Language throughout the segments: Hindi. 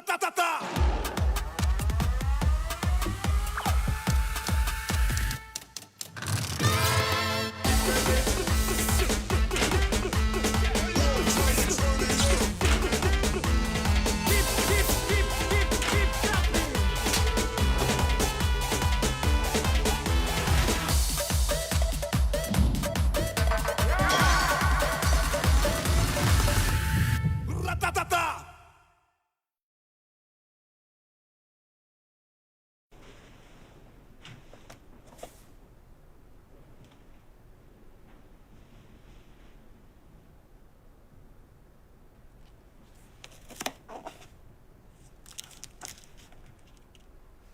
Ra-ta-ta-ta! Ra-ta-ta-ta!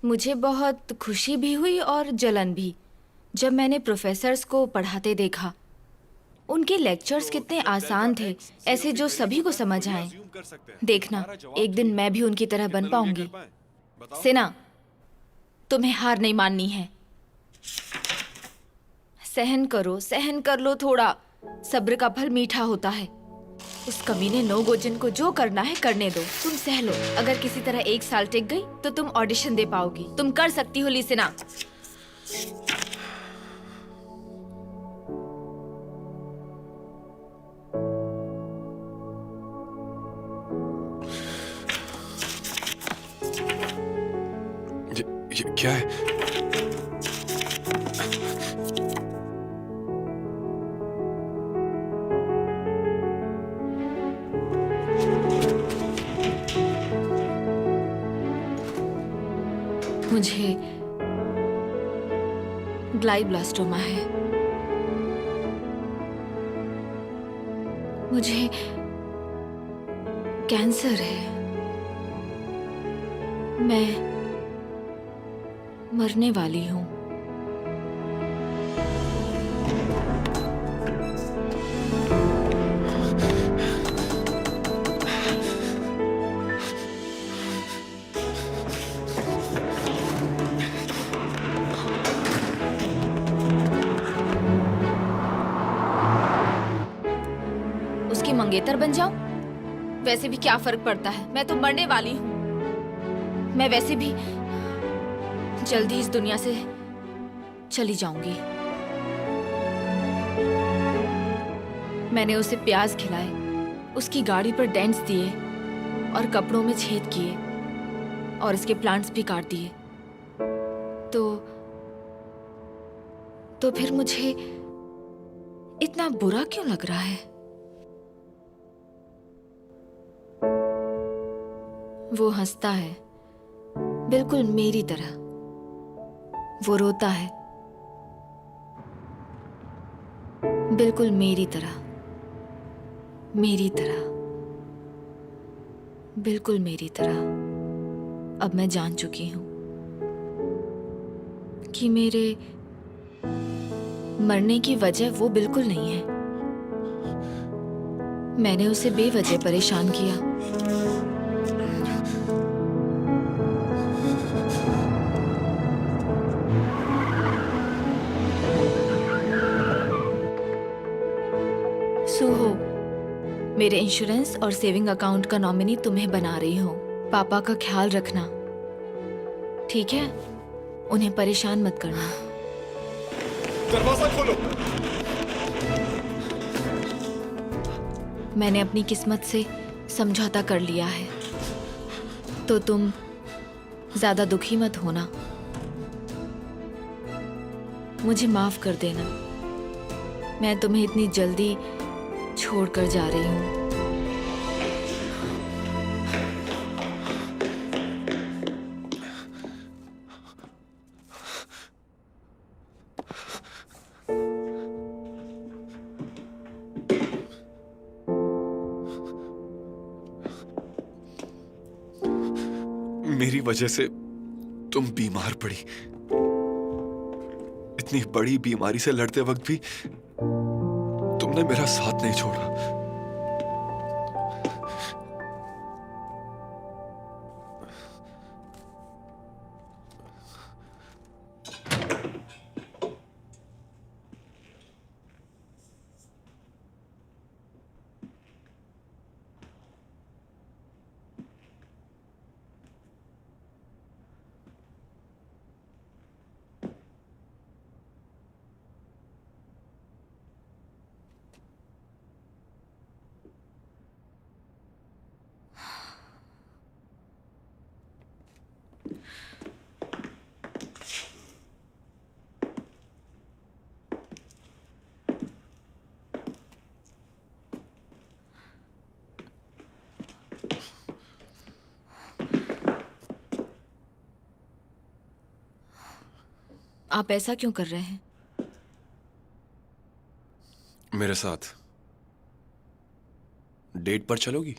मुझे बहुत खुशी भी हुई और जलन भी जब मैंने प्रोफेसर्स को पढ़ाते देखा। उनके लेक्चर्स कितने आसान थे, ऐसे जो सभी को समझ आए। देखना, एक दिन मैं भी उनकी तरह बन पाऊंगी। सिना, तुम्हें हार नहीं माननी है। सहन करो, सहन कर लो थोड़ा। सब्र का फल मीठा होता है। उस कमीने नोगोजिन को जो करना है करने दो। तुम सह लो। अगर किसी तरह 1 साल टिक गई तो तुम ऑडिशन दे पाओगी। तुम कर सकती हो लिसिना। ये क्या है? मुझे ग्लाइब्लास्टोमा है। मुझे कैंसर है। मैं मरने वाली हूँ। उसकी मंगेतर बन जाऊं? वैसे भी क्या फर्क पड़ता है, मैं तो मरने वाली हूँ। मैं वैसे भी जल्दी इस दुनिया से चली जाऊंगी। मैंने उसे प्याज खिलाए, उसकी गाड़ी पर डेंट्स दिए और कपड़ों में छेद किए और इसके प्लांट्स भी काट दिए। तो फिर मुझे इतना बुरा क्यों लग रहा है? वो हंसता है, बिल्कुल मेरी तरह। वो रोता है, बिल्कुल मेरी तरह। मेरी तरह, बिल्कुल मेरी तरह। अब मैं जान चुकी हूं कि मेरे मरने की वजह वो बिल्कुल नहीं है। मैंने उसे बेवजह परेशान किया। सुहो, मेरे इंश्योरेंस और सेविंग अकाउंट का नॉमिनी तुम्हें बना रही हूँ। पापा का ख्याल रखना, ठीक है? उन्हें परेशान मत करना। दरवाजा खोलो। मैंने अपनी किस्मत से समझौता कर लिया है, तो तुम ज्यादा दुखी मत होना। मुझे माफ कर देना। मैं तुम्हें इतनी जल्दी छोड़कर जा रही हूँ। मेरी वजह से तुम बीमार पड़ी। इतनी बड़ी बीमारी से लड़ते वक्त भी तुमने मेरा साथ नहीं छोड़ा। आप ऐसा क्यों कर रहे हैं? मेरे साथ डेट पर चलोगी?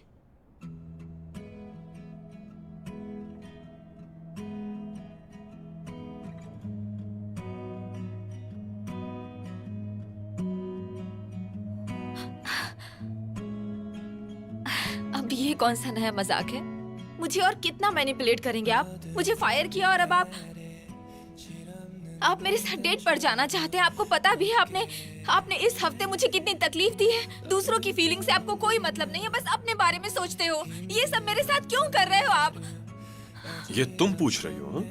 अब ये कौन सा नया मजाक है? मुझे और कितना मैनिपुलेट करेंगे आप? मुझे फायर किया और अब आप मेरे साथ डेट पर जाना चाहते हैं। आपको पता भी है आपने इस हफ्ते मुझे कितनी तकलीफ दी है। दूसरों की फीलिंग से आपको कोई मतलब नहीं है, बस अपने बारे में सोचते हो। ये सब मेरे साथ क्यों कर रहे हो आप? ये तुम पूछ रही हो? हाँ?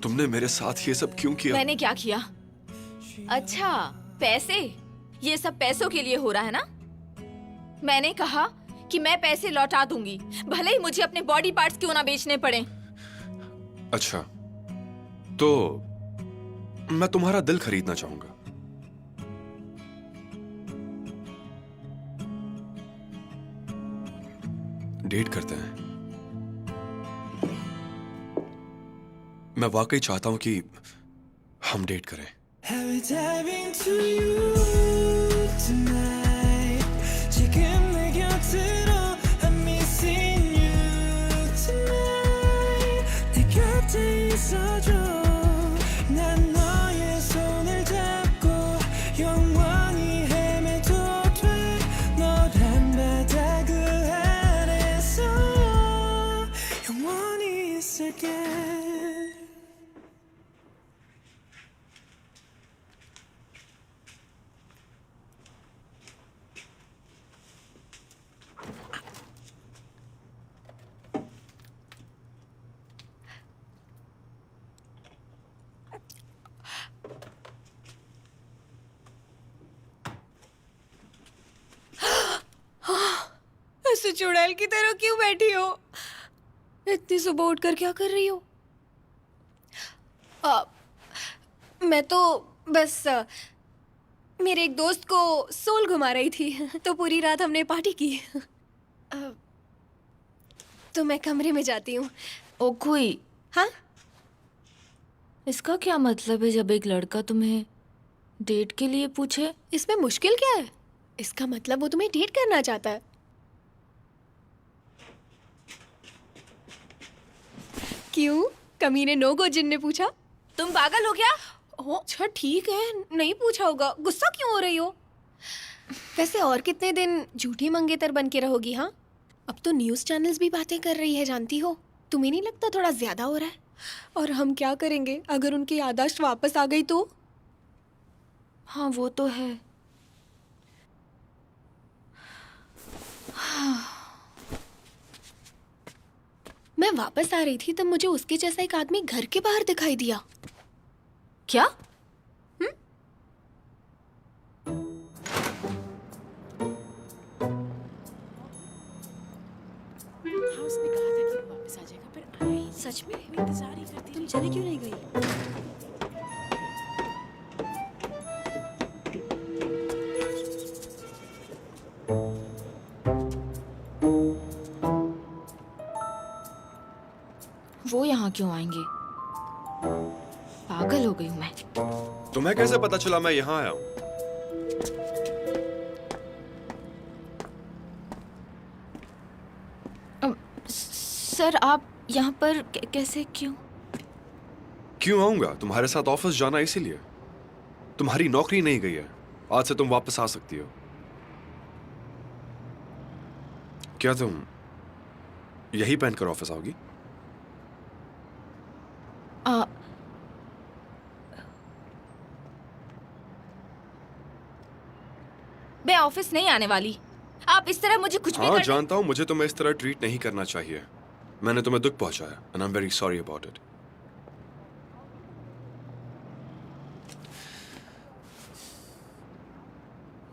तुमने मेरे साथ ये सब क्यों किया? मैंने क्या किया? अच्छा, पैसे? ये सब पैसों के लिए हो रहा है ना? मैंने कहा कि मैं पैसे लौटा दूंगी, भले ही मुझे अपने बॉडी पार्ट्स क्यों ना बेचने पड़े। अच्छा, तो मैं तुम्हारा दिल खरीदना चाहूंगा। डेट करते हैं। मैं वाकई चाहता हूं कि हम डेट करें। ऐसे चुड़ैल की तरह क्यों बैठी हो? इतनी सुबह उठकर क्या कर रही हो? मैं तो बस मेरे एक दोस्त को सोल घुमा रही थी तो पूरी रात हमने पार्टी की। तो मैं कमरे में जाती हूँ। ओकुई, हाँ? इसका क्या मतलब है जब एक लड़का तुम्हें डेट के लिए पूछे? इसमें मुश्किल क्या है? इसका मतलब वो तुम्हें डेट करना चाहता है। क्यों? कमीने नोगो जिन ने पूछा? तुम पागल हो क्या? अच्छा ठीक है, नहीं पूछा होगा। गुस्सा क्यों हो रही हो? वैसे और कितने दिन झूठी मंगेतर बन के रहोगी? हाँ, अब तो न्यूज़ चैनल्स भी बातें कर रही है, जानती हो। तुम्हें नहीं लगता थोड़ा ज्यादा हो रहा है? और हम क्या करेंगे अगर उनकी याददाश्त वापस आ गई तो? हाँ, वो तो है। मैं वापस आ रही थी तब मुझे उसके जैसा एक आदमी घर के बाहर दिखाई दिया। क्या? उसने कहा था कि वो वापस आ जाएगा, पर आया ही। सच में? मैं इंतजार ही करती तुम चले क्यों नहीं गई? वो यहाँ क्यों आएंगे? पागल हो गई हूँ मैं। तुम्हें कैसे पता चला मैं यहाँ आया हूँ? सर, आप यहाँ पर कैसे, क्यों? क्यों आऊंगा? तुम्हारे साथ ऑफिस जाना इसीलिए। तुम्हारी नौकरी नहीं गई है, आज से तुम वापस आ सकती हो। क्या तुम यही पहनकर ऑफिस आओगी? मैं ऑफिस नहीं आने वाली। आप इस तरह मुझे कुछ भी हाँ, जानता हूँ मुझे तुम्हें इस तरह ट्रीट नहीं करना चाहिए। मैंने तुम्हें दुख पहुंचाया and I am very sorry about it.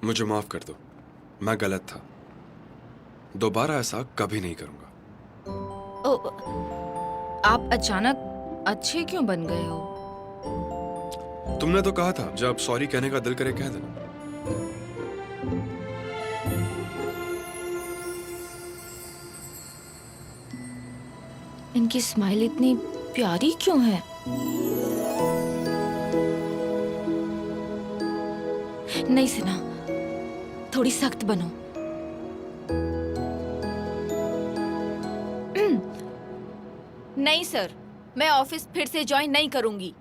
मुझे माफ कर दो, मैं गलत था। दोबारा ऐसा कभी नहीं करूंगा। आप अचानक अच्छे क्यों बन गए हो? तुमने तो कहा था जब सॉरी कहने का दिल करे कह देना। इनकी स्माइल इतनी प्यारी क्यों है? नहीं सिन्हा, थोड़ी सख्त बनो। नहीं सर, मैं ऑफिस फिर से ज्वाइन नहीं करूंगी।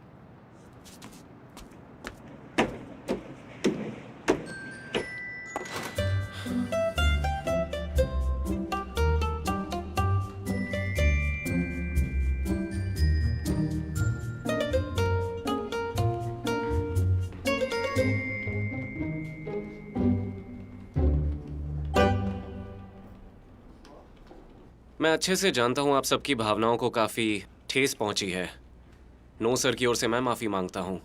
मैं अच्छे से जानता हूं आप सबकी भावनाओं को काफी ठेस पहुंची है। नो सर की ओर से मैं माफी मांगता हूं।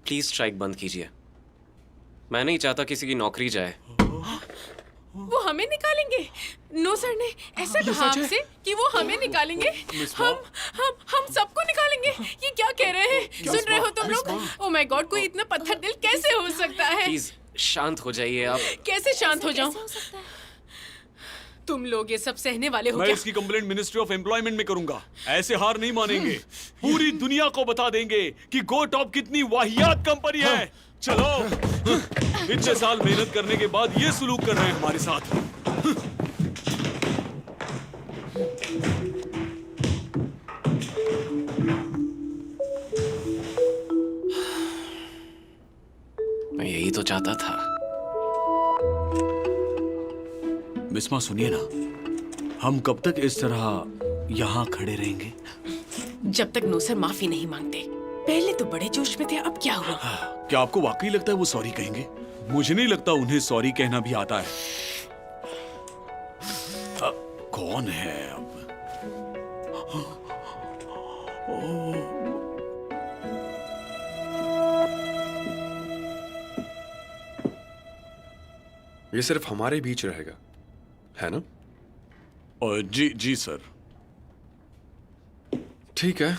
प्लीज स्ट्राइक बंद कीजिए। मैं नहीं चाहता किसी की नौकरी जाए। वो हमें निकालेंगे? नो सर ने ऐसा कहा आपसे कि वो हमें निकालेंगे? हम सबको निकालेंगे? ये क्या कह रहे हैं? सुन रहे हो तुम लोग? ओह माय गॉड, कोई इतना पत्थर दिल कैसे हो सकता है? प्लीज शांत हो जाइए आप। कैसे शांत हो जाऊं? तुम लोग ये सब सहने वाले हो मैं क्या? इसकी कंप्लेंट मिनिस्ट्री ऑफ एम्प्लॉयमेंट में करूंगा। ऐसे हार नहीं मानेंगे। पूरी दुनिया को बता देंगे कि गो टॉप कितनी वाहियात कंपनी है। चलो, इतने साल मेहनत करने के बाद ये सुलूक कर रहे हैं हमारे साथ। मैं यही तो चाहता था। बिस्मा सुनिए ना, हम कब तक इस तरह यहाँ खड़े रहेंगे? जब तक नो सर माफी नहीं मांगते। पहले तो बड़े जोश में थे, अब क्या हुआ? क्या आपको वाकई लगता है वो सॉरी कहेंगे? मुझे नहीं लगता उन्हें सॉरी कहना भी आता है। कौन है अब? ये सिर्फ हमारे बीच रहेगा, है ना? जी जी सर। ठीक है,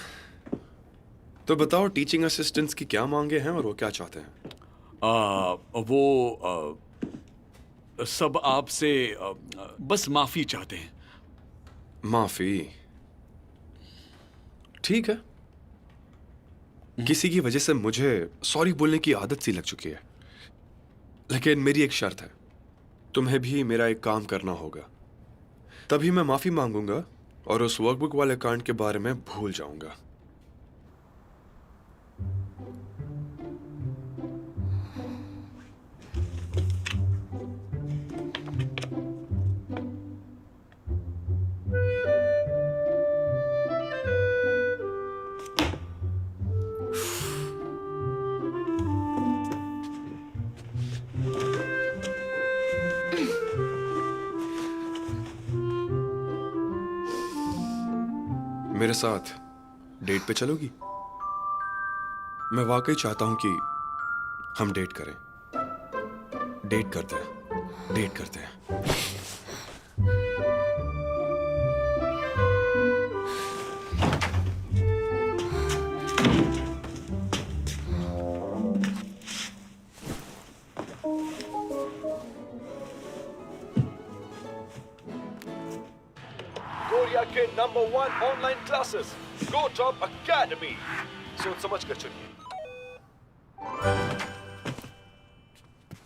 तो बताओ टीचिंग असिस्टेंट्स की क्या मांगे हैं और वो क्या चाहते हैं? सब आपसे बस माफी चाहते हैं। माफी? ठीक है। किसी की वजह से मुझे सॉरी बोलने की आदत सी लग चुकी है, लेकिन मेरी एक शर्त है। तुम्हें भी मेरा एक काम करना होगा, तभी मैं माफी मांगूंगा और उस वर्कबुक वाले कांड के बारे में भूल जाऊंगा। मेरे साथ डेट पे चलोगी? मैं वाकई चाहता हूं कि हम डेट करें। डेट करते हैं, डेट करते हैं। कोरिया के नंबर 1 ऑनलाइन क्लासेस गो टॉप एकेडमी। सोच समझ कर चलिए।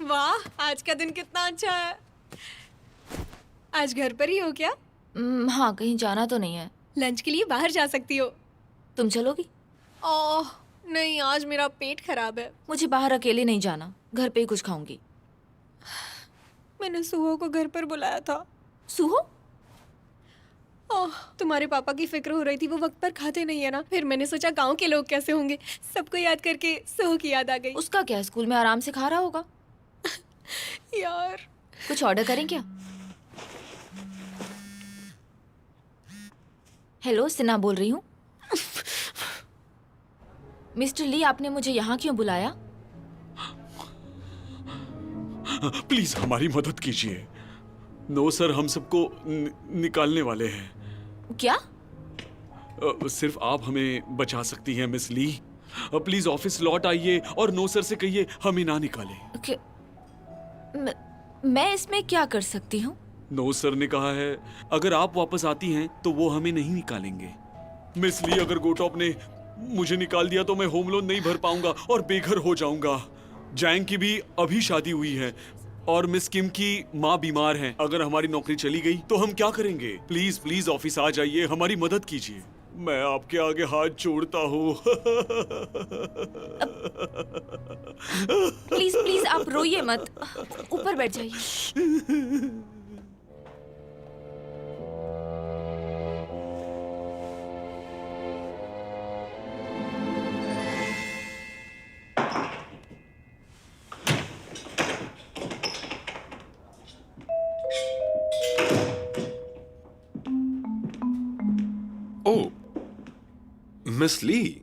वाह, आज का दिन कितना अच्छा है। आज घर पर ही हो क्या? हाँ, कहीं जाना तो नहीं है। लंच के लिए बाहर जा सकती हो। तुम चलोगी? ओह नहीं, आज मेरा पेट खराब है। मुझे बाहर अकेले नहीं जाना, घर पे ही कुछ खाऊंगी। मैंने सुहो को घर पर बुलाया था। सुहो? ओह, तुम्हारे पापा की फिक्र हो रही थी, वो वक्त पर खाते नहीं है ना। फिर मैंने सोचा गांव के लोग कैसे होंगे, सबको याद करके सुहो की याद आ गई। उसका क्या, स्कूल में आराम से खा रहा होगा। यार, कुछ ऑर्डर करें क्या? हेलो, सिन्हा बोल रही हूँ। मिस्टर ली, आपने मुझे यहाँ क्यों बुलाया? प्लीज हमारी मदद कीजिए। नो सर हम सबको निकालने वाले हैं। क्या? सिर्फ आप हमें बचा सकती हैं मिस ली। प्लीज ऑफिस लौट आइए और नो सर से कहिए हमें ना निकाले। मैं इसमें क्या कर सकती हूँ? नो सर ने कहा है अगर आप वापस आती हैं तो वो हमें नहीं निकालेंगे। मिस ली, अगर गोटॉप ने मुझे निकाल दिया तो मैं होम लोन नहीं भर पाऊंगा और बेघर हो जाऊंगा। जैंग की भी अभी शादी हुई है और मिस किम की माँ बीमार हैं। अगर हमारी नौकरी चली गई तो हम क्या करेंगे? प्लीज प्लीज ऑफिस आ जाइए, हमारी मदद कीजिए। मैं आपके आगे हाथ जोड़ता हूँ। प्लीज प्लीज आप रोइए मत, ऊपर बैठ जाइए। ओह, मिस ली,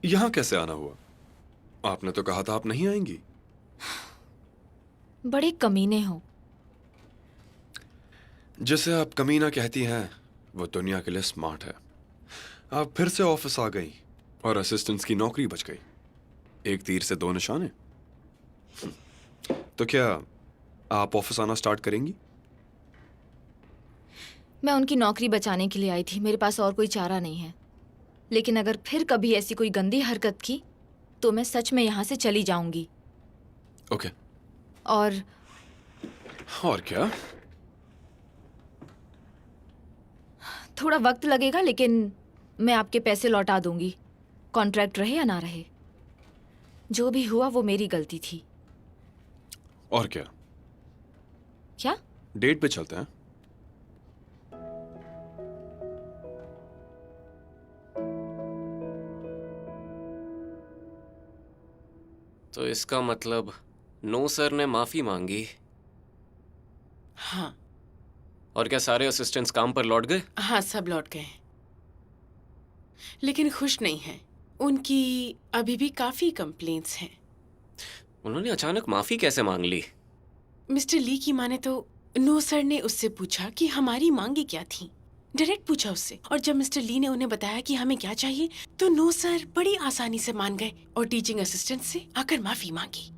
यहां कैसे आना हुआ? आपने तो कहा था आप नहीं आएंगी। बड़े कमीने हो। जिसे आप कमीना कहती हैं वो दुनिया के लिए स्मार्ट है। आप फिर से ऑफिस आ गई और असिस्टेंट्स की नौकरी बच गई। एक तीर से दो निशाने। तो क्या आप ऑफिस आना स्टार्ट करेंगी? मैं उनकी नौकरी बचाने के लिए आई थी, मेरे पास और कोई चारा नहीं है। लेकिन अगर फिर कभी ऐसी कोई गंदी हरकत की तो मैं सच में यहाँ से चली जाऊंगी। ओके। और क्या? थोड़ा वक्त लगेगा लेकिन मैं आपके पैसे लौटा दूंगी, कॉन्ट्रैक्ट रहे या ना रहे। जो भी हुआ वो मेरी गलती थी। और क्या? क्या? डेट पे चलते हैं। तो इसका मतलब नो सर ने माफी मांगी। हाँ और क्या सारे असिस्टेंट्स काम पर लौट गए? हाँ, सब लौट गए लेकिन खुश नहीं हैं। उनकी अभी भी काफी कंप्लेंट्स हैं। उन्होंने अचानक माफी कैसे मांग ली? मिस्टर ली की माने तो नो सर ने उससे पूछा कि हमारी मांगे क्या थी। डायरेक्ट पूछा उससे, और जब मिस्टर ली ने उन्हें बताया कि हमें क्या चाहिए तो नो सर बड़ी आसानी से मान गए और टीचिंग असिस्टेंट से आकर माफी मांगी।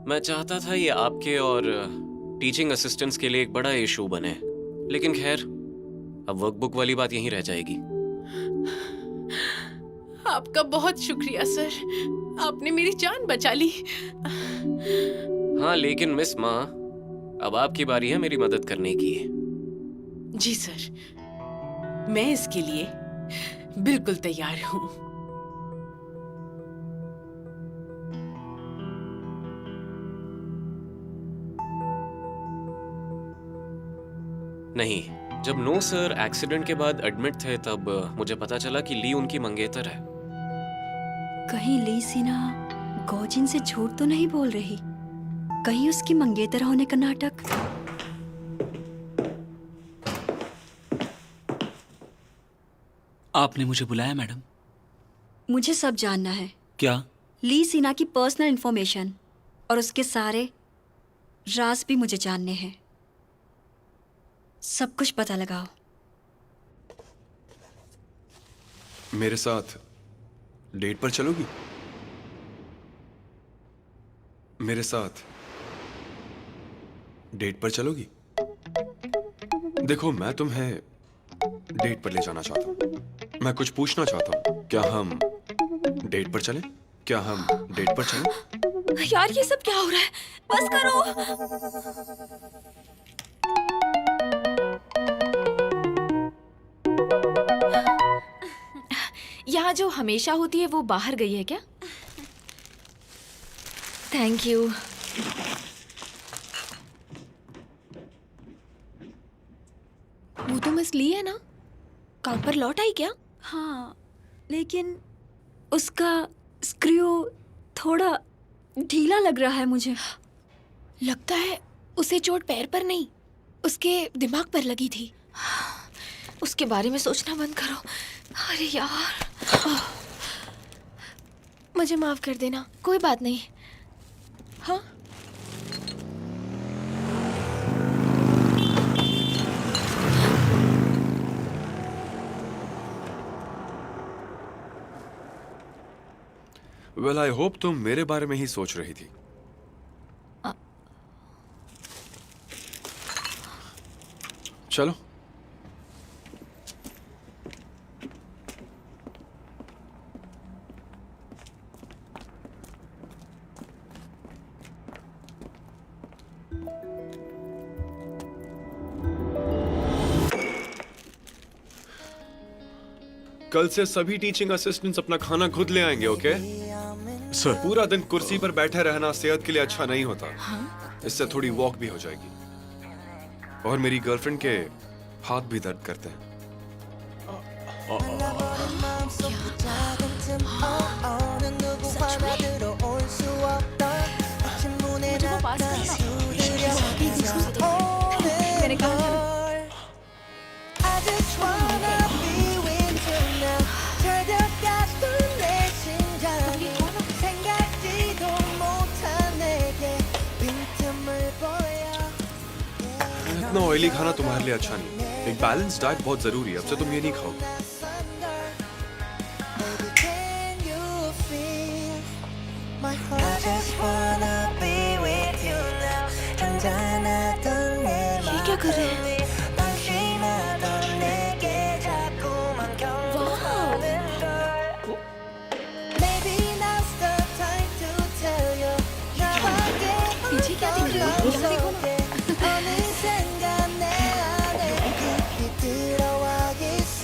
मैं चाहता था ये आपके और टीचिंग असिस्टेंट्स के लिए एक बड़ा इशू बने, लेकिन खैर अब वर्कबुक वाली बात यहीं रह जाएगी। आपका बहुत शुक्रिया सर, आपने मेरी जान बचा ली। हाँ, लेकिन मिस माँ, अब आपकी बारी है मेरी मदद करने की। जी सर, मैं इसके लिए बिल्कुल तैयार हूँ। नहीं, जब नो सर एक्सीडेंट के बाद एडमिट थे तब मुझे पता चला कि ली उनकी मंगेतर है। कहीं ली सिन्हा गौजिन से झूठ तो नहीं बोल रही? कहीं उसकी मंगेतर होने का नाटक? आपने मुझे बुलाया मैडम? मुझे सब जानना है। क्या? ली सिन्हा की पर्सनल इंफॉर्मेशन और उसके सारे राज भी मुझे जानने हैं। सब कुछ पता लगाओ। मेरे साथ डेट पर चलोगी? मेरे साथ डेट पर चलोगी? देखो, मैं तुम्हें डेट पर ले जाना चाहता हूं। मैं कुछ पूछना चाहता हूं। क्या हम डेट पर चलें? क्या हम डेट पर चलें? यार ये सब क्या हो रहा है? बस करो। यहाँ जो हमेशा होती है वो बाहर गई है क्या? Thank you. वो तो मिस ली है ना? काम पर लौट आई क्या? हाँ, लेकिन उसका स्क्रू थोड़ा ढीला लग रहा है मुझे। लगता है उसे चोट पैर पर नहीं, उसके दिमाग पर लगी थी। उसके बारे में सोचना बंद करो। अरे यार, मुझे माफ कर देना। कोई बात नहीं। हाँ, वेल, आई होप तुम मेरे बारे में ही सोच रही थी। चलो। कल से सभी टीचिंग असिस्टेंट्स अपना खाना खुद ले आएंगे, ओके? सर पूरा दिन कुर्सी पर बैठे रहना सेहत के लिए अच्छा नहीं होता। इससे थोड़ी वॉक भी हो जाएगी। और मेरी गर्लफ्रेंड के हाथ भी दर्द करते हैं। मैंने कहा इतना ऑयली खाना तुम्हारे लिए अच्छा नहीं। एक बैलेंस डाइट बहुत जरूरी है। अब से तुम ये नहीं खाओगे। ये क्या कर रहे हैं? पीछे क्या देख रहे हो? यहाँ देखो ना।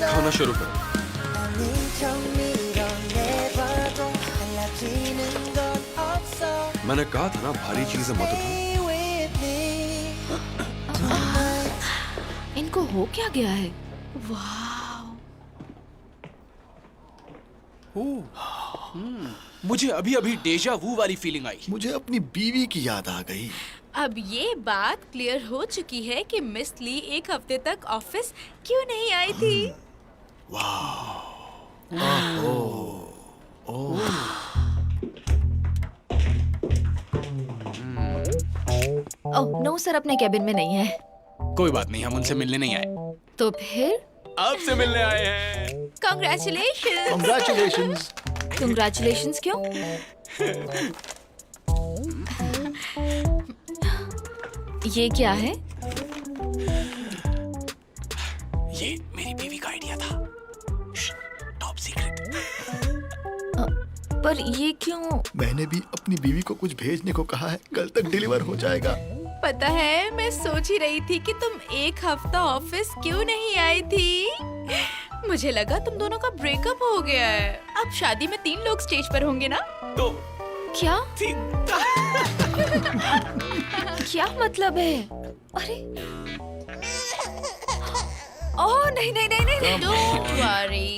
खाना शुरू करो। मैंने कहा था ना भारी चीजें मत उठाओ। इनको हो क्या गया है? मुझे अभी अभी डेजा वू वाली फीलिंग आई। मुझे अपनी बीवी की याद आ गई। अब ये बात क्लियर हो चुकी है कि मिस ली एक हफ्ते तक ऑफिस क्यों नहीं आई थी। ओह नो सर, अपने कैबिन में नहीं है। कोई बात नहीं, हम उनसे मिलने नहीं आए। तो फिर आपसे मिलने आए हैं। कांग्रेचुलेशन। Congratulations। कंग्रेचुलेशंस क्यों? ये क्या है? ये मेरी बीवी का आइडिया था। Top secret. पर ये क्यों? मैंने भी अपनी बीवी को कुछ भेजने को कहा है, कल तक डिलीवर हो जाएगा। पता है, मैं सोच ही रही थी कि तुम एक हफ्ता ऑफिस क्यों नहीं आई थी। मुझे लगा तुम दोनों का ब्रेकअप हो गया है। अब शादी में 3 लोग स्टेज पर होंगे ना? तो क्या? क्या मतलब है? अरे ओह नहीं नहीं नहीं नहीं, डोंट वरी।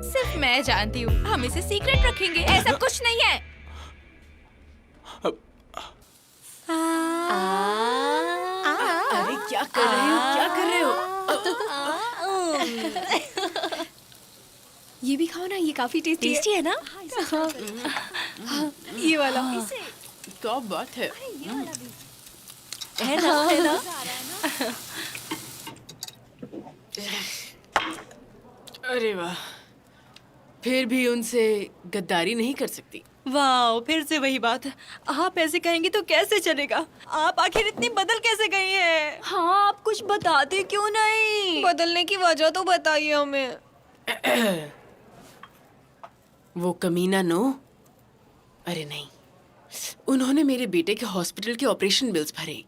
सिर्फ मैं जानती हूँ, हम इसे सीक्रेट रखेंगे। ऐसा कुछ नहीं है। अरे क्या कर रहे हो? क्या कर रहे हो? ये भी खाओ ना, ये काफी टेस्टी है ना? हाँ, ये वाला। क्या बात है? है ना? अरे वाह, फिर भी उनसे गद्दारी नहीं कर सकती। वाह, फिर से वही बात। आप ऐसे कहेंगी तो कैसे चलेगा? आप आखिर इतनी बदल कैसे गई हैं? हाँ, आप कुछ बताते क्यों नहीं? बदलने की वजह तो बताइए हमें। वो कमीना नो? अरे नहीं, उन्होंने मेरे बेटे के हॉस्पिटल के ऑपरेशन बिल्स भरे।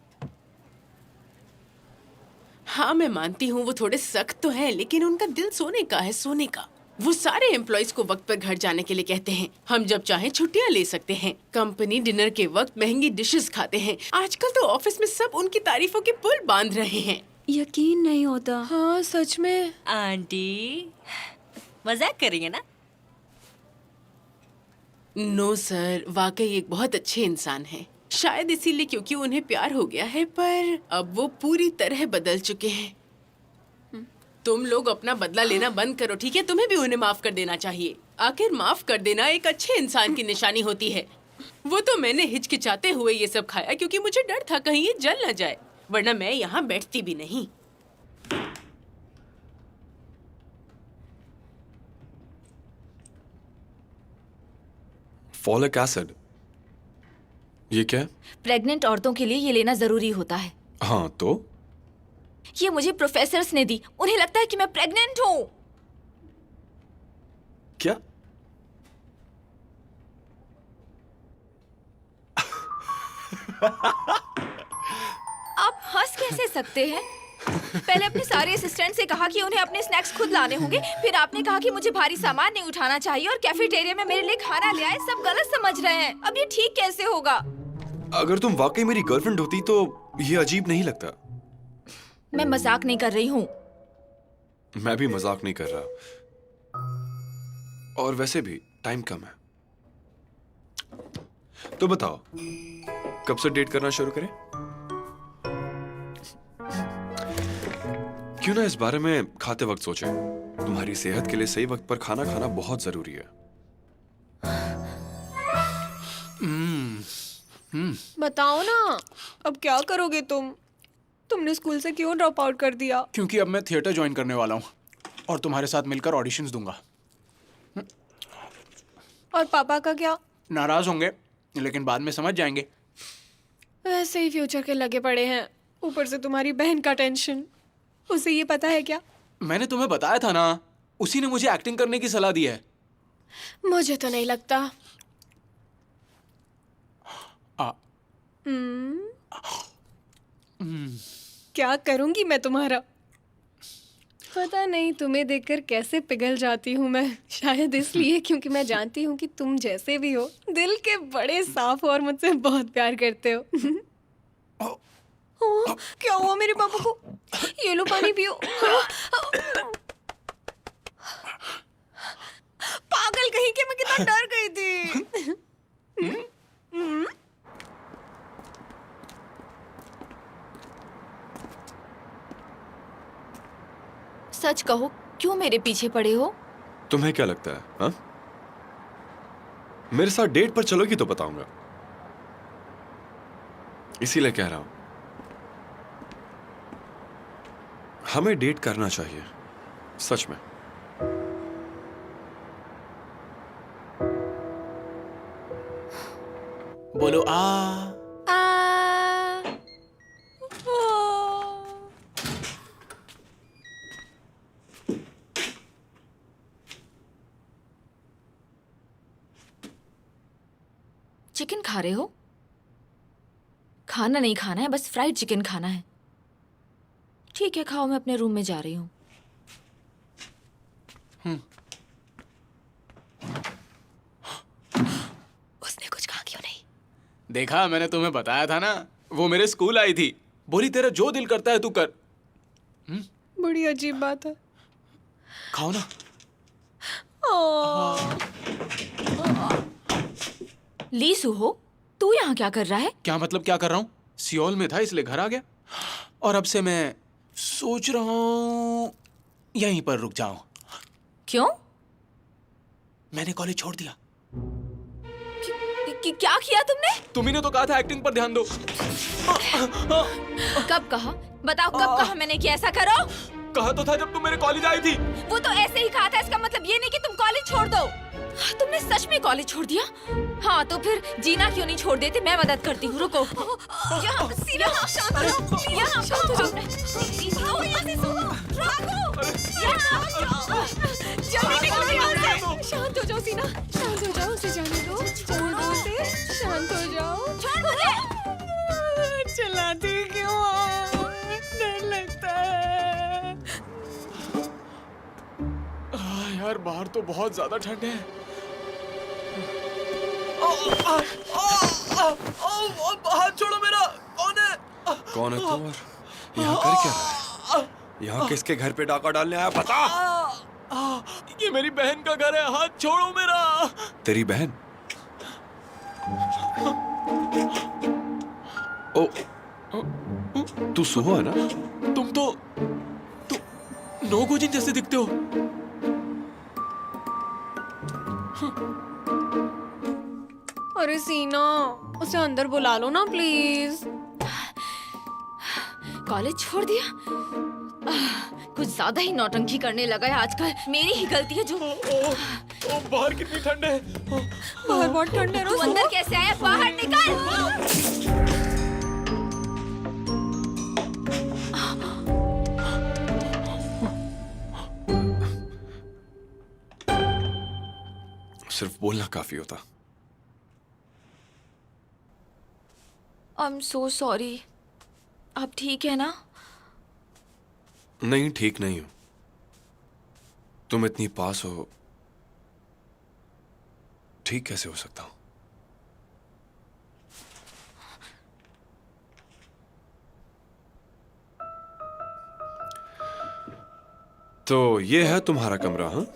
हाँ, मैं मानती हूँ वो थोड़े सख्त तो हैं, लेकिन उनका दिल सोने का है, सोने का। वो सारे एम्प्लॉइज को वक्त पर घर जाने के लिए कहते हैं। हम जब चाहें छुट्टियां ले सकते हैं। कंपनी डिनर के वक्त महंगी डिशेस खाते हैं। आजकल तो ऑफिस में सब उनकी तारीफों के पुल बांध रहे हैं। यकीन नहीं होता। हाँ, सच में। आंटी, मजाक करेंगे ना? नो सर, वाकई एक बहुत अच्छे इंसान हैं। शायद इसीलिए क्योंकि उन्हें प्यार हो गया है, पर अब वो पूरी तरह बदल चुके हैं। तुम लोग अपना बदला लेना बंद करो, ठीक है? तुम्हें भी उन्हें माफ कर देना चाहिए। आखिर माफ कर देना एक अच्छे इंसान की निशानी होती है। वो तो मैंने हिचकिचाते हुए ये सब खाया क्योंकि मुझे डर था कहीं ये जल न जाए, वरना मैं यहाँ बैठती भी नहीं। फॉलिक एसिड, ये क्या है? प्रेग्नेंट औरतों के लिए ये लेना जरूरी होता है। हाँ तो ये मुझे प्रोफेसर्स ने दी। उन्हें लगता है कि मैं प्रेग्नेंट हूँ। क्या? कैसे सकते हैं? पहले अपने सारे असिस्टेंट से कहा कि उन्हें अपने स्नैक्स खुद लाने होंगे, फिर आपने कहा कि मुझे भारी सामान नहीं उठाना चाहिए और कैफेटेरिया में मेरे लिए खाना ले आए। सब गलत समझ रहे हैं। अब ये ठीक कैसे होगा? अगर तुम वाकई मेरी गर्लफ्रेंड होती तो ये अजीब नहीं लगता। मैं मजाक नहीं कर रही हूँ। मैं भी मजाक नहीं कर रहा, और वैसे भी टाइम कम है। तो बताओ, कब से डेट करना शुरू करें? क्यों ना इस बारे में खाते वक्त सोचें। तुम्हारी सेहत के लिए सही वक्त पर खाना खाना बहुत जरूरी है। बताओ ना, अब क्या करोगे तुम? तुमने स्कूल से क्यों ड्रॉप आउट कर दिया? क्योंकि अब मैं थिएटर ज्वाइन करने वाला हूँ और तुम्हारे साथ मिलकर ऑडिशंस दूंगा। और पापा का क्या? नाराज होंगे लेकिन बाद में समझ जाएंगे। वैसे ही फ्यूचर के लगे पड़े हैं, ऊपर से तुम्हारी बहन का टेंशन। उसे ये पता है क्या? मैंने तुम्हें बताया था ना, उसी ने मुझे एक्टिंग करने की सलाह दी है। मुझे तो नहीं लगता। क्या करूंगी मैं तुम्हारा? पता नहीं तुम्हें देखकर कैसे पिघल जाती हूँ मैं। शायद इसलिए क्योंकि मैं जानती हूँ कि तुम जैसे भी हो, दिल के बड़े साफ हो और मुझसे बहुत प्यार करते हो। क्या हुआ मेरे पापा को? ये लो पानी पियो। पागल कहीं के, मैं कितना डर गई थी। सच कहो, क्यों मेरे पीछे पड़े हो? तुम्हें क्या लगता है, हाँ? मेरे साथ डेट पर चलोगी तो बताऊंगा, इसीलिए कह रहा हूं। हमें डेट करना चाहिए, सच में। बोलो आ। चिकन खा रहे हो? खाना नहीं खाना है, बस फ्राइड चिकन खाना है। ठीक है, खाओ, मैं अपने रूम में जा रही हूँ। उसने कुछ कहा क्यों नहीं? देखा, मैंने तुम्हें बताया था ना, वो मेरे स्कूल आई थी, बोली तेरा जो दिल करता है तू कर। बड़ी अजीब बात है। खाओ ना। ली सुहो, तू यहाँ क्या कर रहा है? क्या मतलब क्या कर रहा हूँ? सियोल में था इसलिए घर आ गया, और अब से मैं सोच रहा हूँ यहीं पर रुक जाऊं। क्यों? मैंने कॉलेज छोड़ दिया। क्या किया तुमने? तुम्ही ने तो कहा था एक्टिंग पर ध्यान दो। कब कहा? बताओ कब कहा मैंने कि ऐसा करो? कहा तो था जब तुम मेरे कॉलेज आई थी। वो तो ऐसे ही कहा था, इसका मतलब ये नहीं कि तुम कॉलेज छोड़ दो। तुमने सच में कॉलेज छोड़ दिया? हाँ, तो फिर जीना क्यों नहीं छोड़ देते? मैं मदद करती हूँ, रुको। यहाँ शांत हो जाओ। यहाँ शांत हो जाओ। जल्दी निकलो यहाँ से। शांत हो जाओ सीना, शांत हो जाओ, उसे जाने दो, छोड़ दो उसे, शांत हो जाओ। छोड़ मुझे। चिल्लाती क्यों हो? डर लगता है। यार बाहर तो बहुत ज्यादा ठंड है। हाथ छोड़ो मेरा। कौन है? कौन है तू और यहाँ कर क्या रहा है? यहाँ किसके घर पे डाका डालने आया, बता। ये मेरी बहन का घर है, हाथ छोड़ो मेरा। तेरी बहन? ओ, तू सुहो है ना? तुम नोगोजिन जैसे दिखते हो। अरे सीना, उसे अंदर बुला लो ना प्लीज। कॉलेज छोड़ दिया? कुछ ज्यादा ही नौटंकी करने लगा है आजकल। मेरी ही गलती है जो। बाहर कितनी ठंड है। बाहर बहुत ठंड है। तू अंदर कैसे आया? बाहर निकल। सिर्फ बोलना काफी होता। I am so sorry. आप ठीक है ना? नहीं, ठीक नहीं हूं। तुम इतनी पास हो, ठीक कैसे हो सकता हूं? तो ये है तुम्हारा कमरा, हाँ?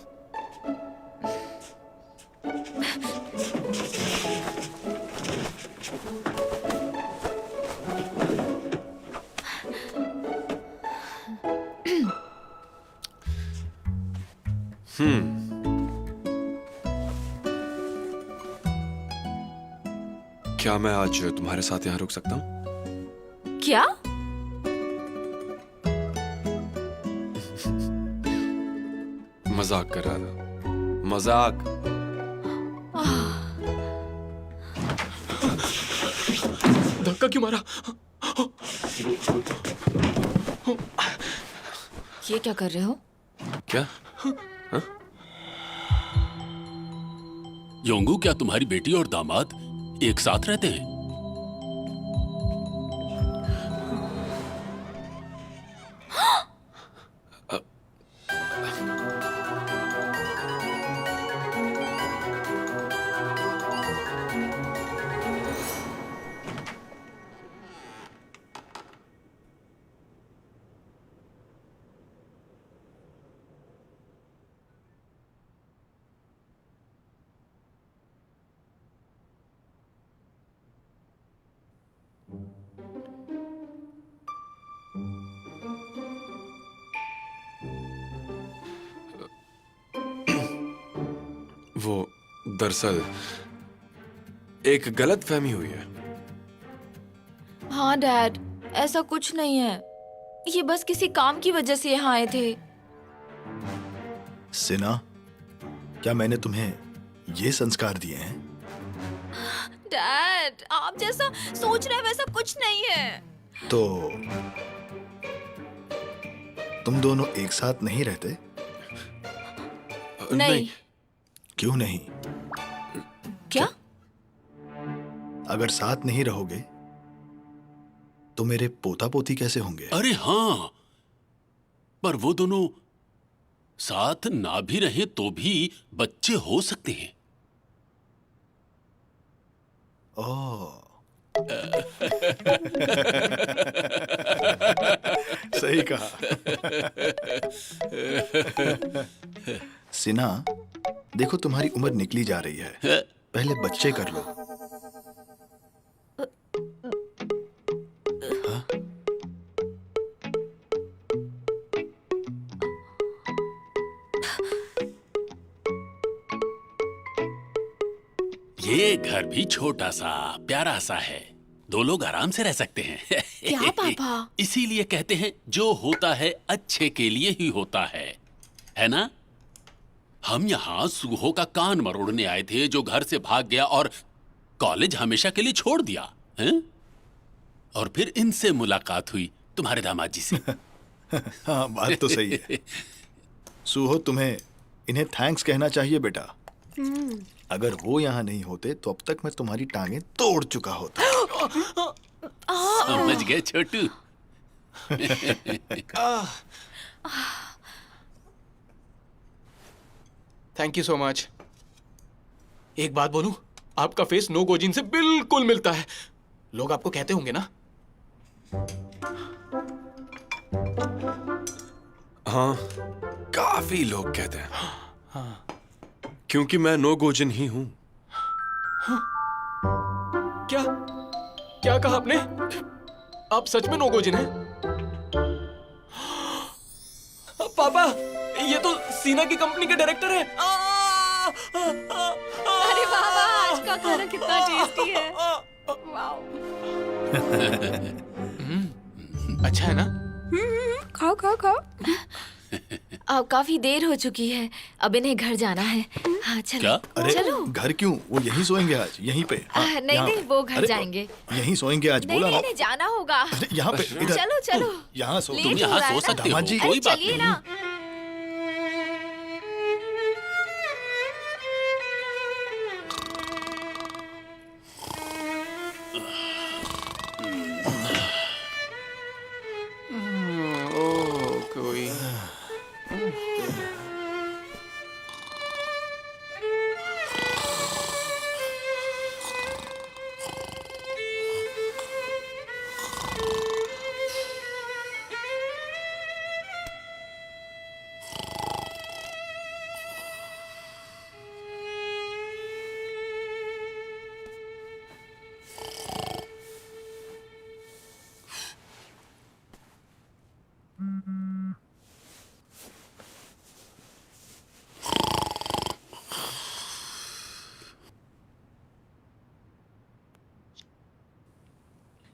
क्या मैं आज तुम्हारे साथ यहां रुक सकता हूं? क्या? मजाक कर रहा था, मजाक। धक्का क्यों मारा? ये क्या कर रहे हो? क्या? योंगू, क्या तुम्हारी बेटी और दामाद एक साथ रहते हैं? वो दरअसल एक गलत फहमी हुई है। हाँ डैड, ऐसा कुछ नहीं है। ये बस किसी काम की वजह से यहाँ आए थे। सिना, क्या मैंने तुम्हें ये संस्कार दिए हैं? डैड, आप जैसा सोच रहे हैं वैसा कुछ नहीं है। तो तुम दोनों एक साथ नहीं रहते? नहीं। क्यों नहीं? क्या? अगर साथ नहीं रहोगे तो मेरे पोता पोती कैसे होंगे? अरे हाँ, पर वो दोनों साथ ना भी रहे तो भी बच्चे हो सकते हैं। ओह, सही कहा। सिना, देखो तुम्हारी उम्र निकली जा रही है, पहले बच्चे कर लो। हाँ? ये घर भी छोटा सा प्यारा सा है, दो लोग आराम से रह सकते हैं। क्या पापा? इसीलिए कहते हैं जो होता है अच्छे के लिए ही होता है ना? हम यहाँ सूहो का कान मरोड़ने आए थे जो घर से भाग गया और कॉलेज हमेशा के लिए छोड़ दिया है? और फिर इनसे मुलाकात हुई, तुम्हारे दामाद जी से। हाँ, बात तो सही है। सूहो, तुम्हें इन्हें थैंक्स कहना चाहिए बेटा। अगर वो यहाँ नहीं होते तो अब तक मैं तुम्हारी टांगें तोड़ चुका होता। समझ गए Chhotu? Thank you so much. एक बात बोलूं, आपका फेस नो गोजिन से बिल्कुल मिलता है। लोग आपको कहते होंगे ना? हाँ, काफी लोग कहते हैं। क्योंकि मैं नो गोजिन ही हूं। क्या क्या कहा आपने? आप सच में नो गोजिन हैं? पापा, ये तो सीना की कंपनी के डायरेक्टर हैं। अरे बाबा, आज का खाना कितना टेस्टी है। वाओ। अच्छा है ना? खाओ खाओ खाओ। अब काफी देर हो चुकी है, अब इन्हें घर जाना है। हाँ चलो। क्या? अरे चलो। घर क्यों? वो यहीं सोएंगे आज, यहीं पे। हाँ, नहीं यहाँ नहीं, पे। वो घर अरे, जाएंगे। यहीं सोएंगे आज, नहीं बोला नहीं ना। नहीं, जाना होगा। अरे, यहाँ पे, इधर। चलो चलो। यहाँ सो। लेट तुम हो यहाँ रहा है सो ना? सकते हो, दामाद जी। कोई बात चलिए नहीं। ना।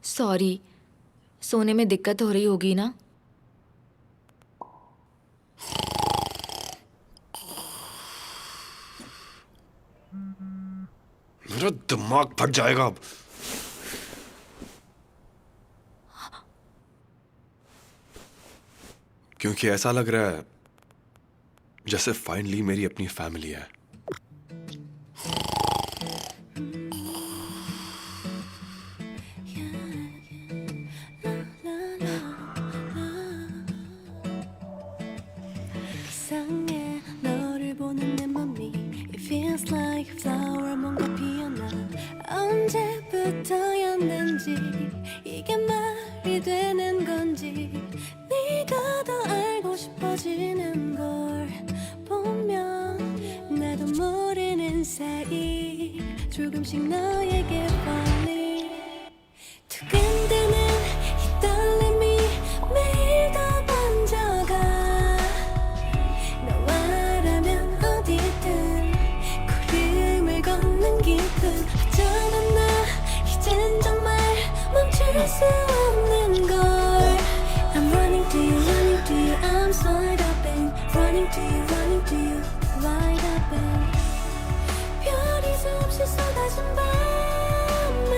सॉरी, सोने में दिक्कत हो रही होगी ना? मेरा दिमाग फट जाएगा अब। क्योंकि ऐसा लग रहा है जैसे फाइनली मेरी अपनी फैमिली है। 이상해 너를 보는 내 맘이 It feels like flower 뭔가 피어나 언제부터였는지 이게 말이 되는 건지 네가 더 알고 싶어지는 걸 보면 나도 모르는 사이 조금씩 너에게 falling 두근대는 이 떨림이 매일 더 번져가 너와라면 어디든 구름을 걷는 기분 어쩌면 나 이젠 정말 멈출 수 없는 걸 I'm running to you, running to you, I'm wide open running to you, running to you, wide open 별이 수없이 쏟아진 밤에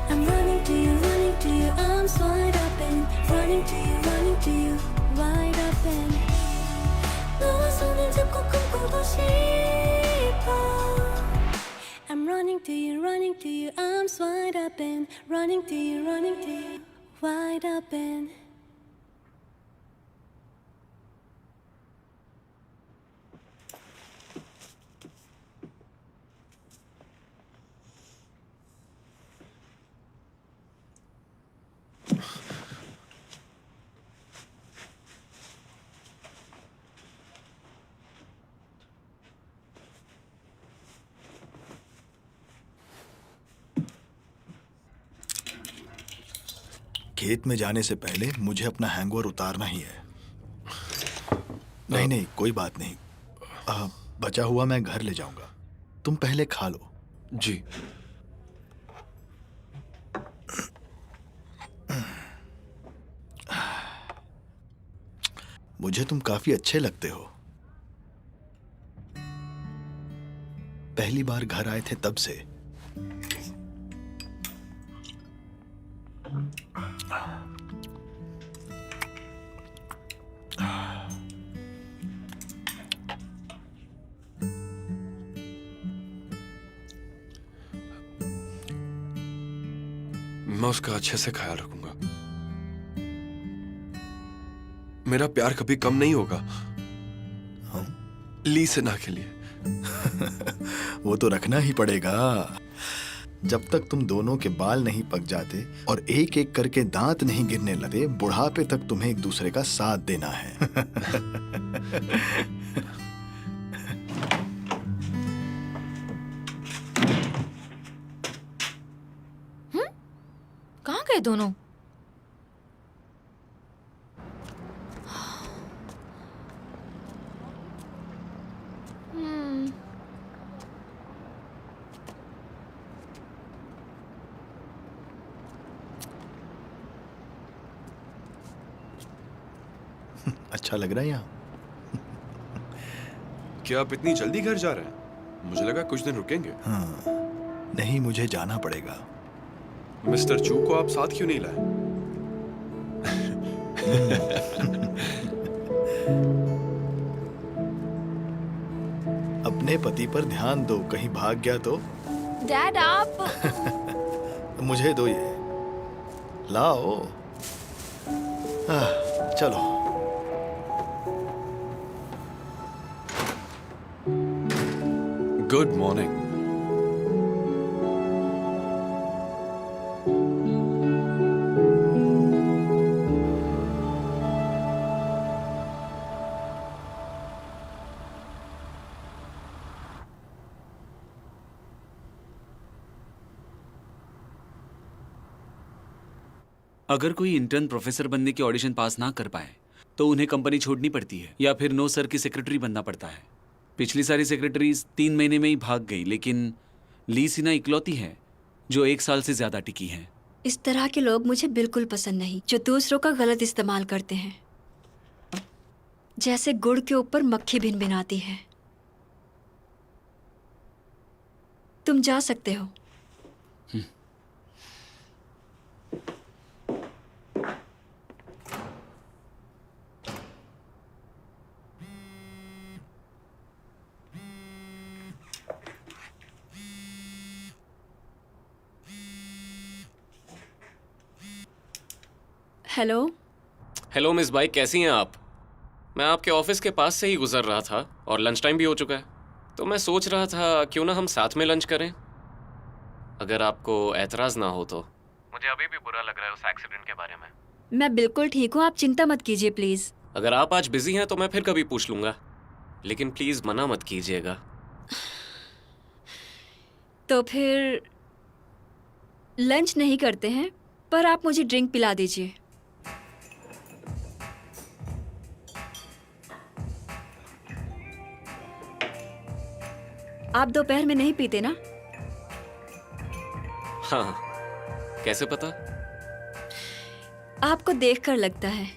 I'm running to you, running to you, I'm wide open running to you, running to you, wide open 너와 손을 잡고 꿈꾸고 싶어 I'm running to you, running to you, I'm wide open running to you, running to you, wide open खेत में जाने से पहले मुझे अपना हैंगओवर उतारना ही है। नहीं नहीं कोई बात नहीं, बचा हुआ मैं घर ले जाऊंगा, तुम पहले खा लो। जी। मुझे तुम काफी अच्छे लगते हो। पहली बार घर आए थे तब से। मैं उसका अच्छे से ख्याल रखूंगा। मेरा प्यार कभी कम नहीं होगा। ली सिन्हा के लिए। वो तो रखना ही पड़ेगा। जब तक तुम दोनों के बाल नहीं पक जाते और एक एक करके दांत नहीं गिरने लगे, बुढ़ापे तक तुम्हें एक दूसरे का साथ देना है। कहाँ गए दोनों? अच्छा लग रहा है यहाँ? क्या आप इतनी जल्दी घर जा रहे हैं? मुझे लगा कुछ दिन रुकेंगे। हाँ, नहीं मुझे जाना पड़ेगा। मिस्टर चू को आप साथ क्यों नहीं लाए? अपने पति पर ध्यान दो, कहीं भाग गया तो। डैड आप मुझे दो ये, लाओ। चलो। Good morning. अगर कोई इंटर्न प्रोफेसर बनने की ऑडिशन पास ना कर पाए तो उन्हें कंपनी छोड़नी पड़ती है या फिर नो सर की सेक्रेटरी बनना पड़ता है। पिछली सारी सेक्रेटरीज 3 महीने में ही भाग गई, लेकिन ली सिन्हा इकलौती है जो 1 साल से ज्यादा टिकी है। इस तरह के लोग मुझे बिल्कुल पसंद नहीं, जो दूसरों का गलत इस्तेमाल करते हैं, जैसे गुड़ के ऊपर मक्खी भिनभिनाती है। तुम जा सकते हो। हेलो। हेलो मिस बाई, कैसी हैं आप? मैं आपके ऑफिस के पास से ही गुजर रहा था और लंच टाइम भी हो चुका है, तो मैं सोच रहा था क्यों ना हम साथ में लंच करें, अगर आपको एतराज़ ना हो तो। मुझे अभी भी बुरा लग रहा है उस एक्सीडेंट के बारे में। मैं बिल्कुल ठीक हूँ, आप चिंता मत कीजिए प्लीज। अगर आप आज बिजी हैं तो मैं फिर कभी पूछ लूंगा, लेकिन प्लीज मना मत कीजिएगा। तो फिर लंच नहीं करते हैं, पर आप मुझे ड्रिंक पिला दीजिए। आप दोपहर में नहीं पीते ना? हाँ, कैसे पता? आपको देखकर लगता है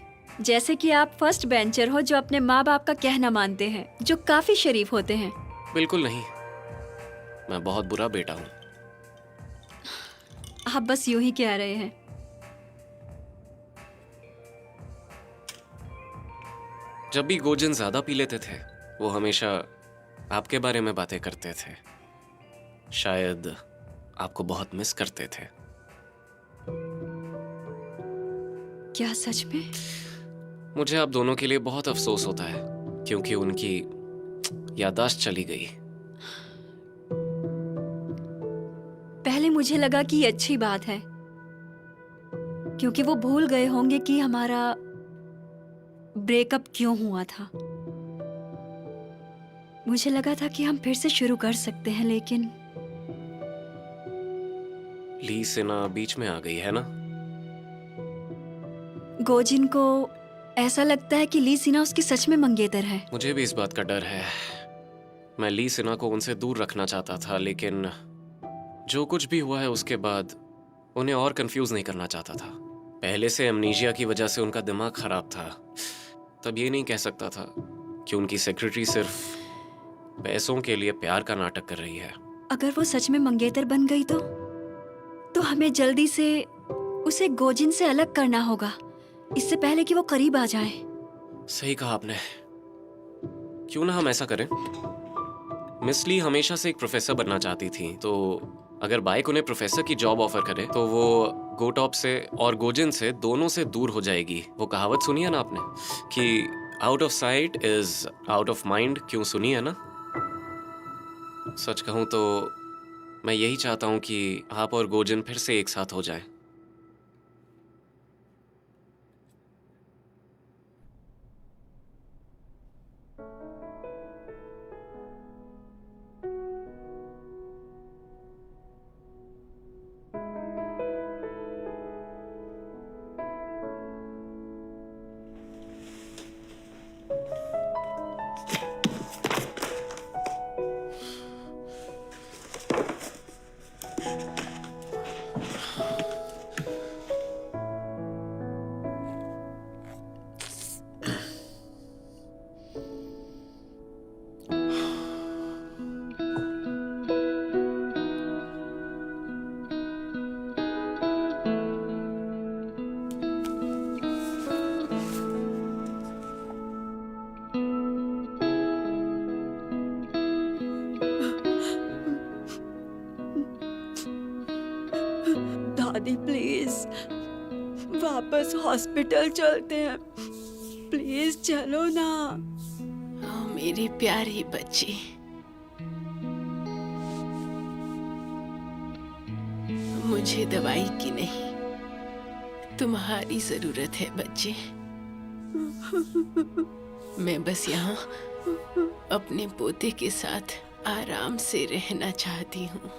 जैसे कि आप फर्स्ट बेंचर हो जो अपने माँ बाप का कहना मानते हैं, जो काफी शरीफ होते हैं। बिल्कुल नहीं, मैं बहुत बुरा बेटा हूँ। आप बस यूं ही कह रहे हैं। जब भी गोजन ज्यादा पी लेते थे, वो हमेशा आपके बारे में बातें करते थे। शायद आपको बहुत मिस करते थे। क्या सच में? मुझे आप दोनों के लिए बहुत अफसोस होता है, क्योंकि उनकी याददाश्त चली गई। पहले मुझे लगा कि ये अच्छी बात है, क्योंकि वो भूल गए होंगे कि हमारा ब्रेकअप क्यों हुआ था। मुझे लगा था कि हम फिर से शुरू कर सकते हैं, लेकिन ली सिन्हा बीच में आ गई है ना। गोजिन को ऐसा लगता है कि ली सिन्हा उसकी सच में मंगेतर है। मुझे भी इस बात का डर है। मैं ली सिन्हा को उनसे दूर रखना चाहता था, लेकिन जो कुछ भी हुआ है उसके बाद उन्हें और कंफ्यूज नहीं करना चाहता था। पहले से एमनीजिया की वजह से उनका दिमाग खराब था, तब ये नहीं कह सकता था कि उनकी सेक्रेटरी सिर्फ पैसों के लिए प्यार का नाटक कर रही है। अगर वो सच में मंगेतर बन गई तो हमें जल्दी से उसे गोजिन से अलग करना होगा, इससे पहले कि वो करीब आ जाए। सही कहा आपने। क्यों ना हम ऐसा करें? मिस ली हमेशा से एक प्रोफेसर बनना चाहती थी, तो अगर बाइक उन्हें प्रोफेसर की जॉब ऑफर करे तो वो गोटॉप से और गोजिन से दोनों से दूर हो जाएगी। वो कहावत सुनी है ना आपने कि out of site is out of mind? क्यों सुनी है ना? सच कहूं तो मैं यही चाहता हूं कि आप और गोजिन फिर से एक साथ हो जाएं। दादी प्लीज वापस हॉस्पिटल चलते हैं, प्लीज चलो ना। मेरी प्यारी बच्ची, मुझे दवाई की नहीं, तुम्हारी जरूरत है बच्चे। मैं बस यहाँ अपने पोते के साथ आराम से रहना चाहती हूँ।